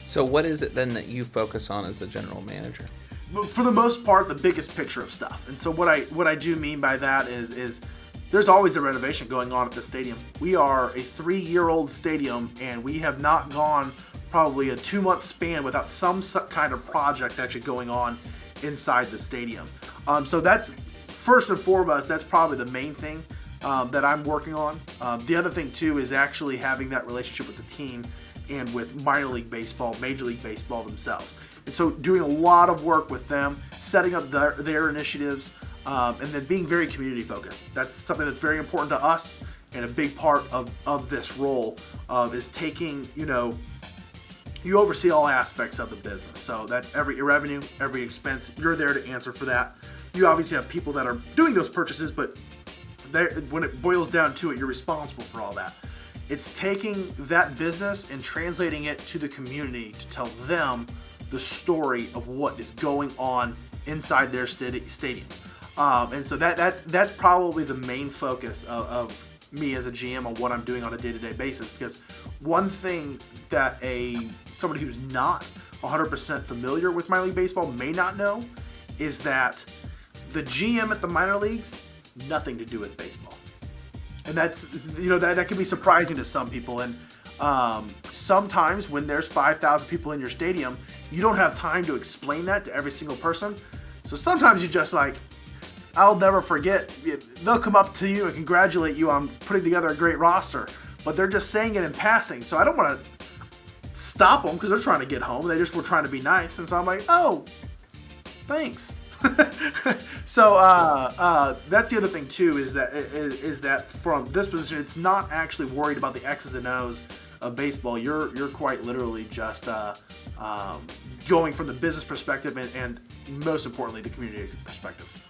So what is it then that you focus on as the general manager? For the most part, the biggest picture of stuff. And so what I do mean by that is there's always a renovation going on at the stadium. We are a 3-year-old stadium, and we have not gone probably a 2-month span without some kind of project actually going on inside the stadium. So that's first and foremost, that's probably the main thing that I'm working on. The other thing too is actually having that relationship with the team and with minor league baseball, major league baseball themselves. And so doing a lot of work with them, setting up their initiatives, and then being very community focused. That's something that's very important to us, and a big part of this role is taking, you oversee all aspects of the business. So that's every revenue, every expense. You're there to answer for that. You obviously have people that are doing those purchases, but when it boils down to it, you're responsible for all that. It's taking that business and translating it to the community to tell them the story of what is going on inside their stadium. And so that's probably the main focus of me as a GM on what I'm doing on a day-to-day basis. Because one thing that somebody who's not 100% familiar with minor league baseball may not know is that the GM at the minor leagues, nothing to do with baseball. And that's, that can be surprising to some people. And sometimes when there's 5,000 people in your stadium, you don't have time to explain that to every single person. So sometimes you just I'll never forget, they'll come up to you and congratulate you on putting together a great roster, but they're just saying it in passing. So I don't want to stop them because they're trying to get home. They just were trying to be nice. And so I'm like, oh, thanks. So that's the other thing too, is that from this position, it's not actually worried about the X's and O's of baseball. You're quite literally just going from the business perspective and most importantly the community perspective.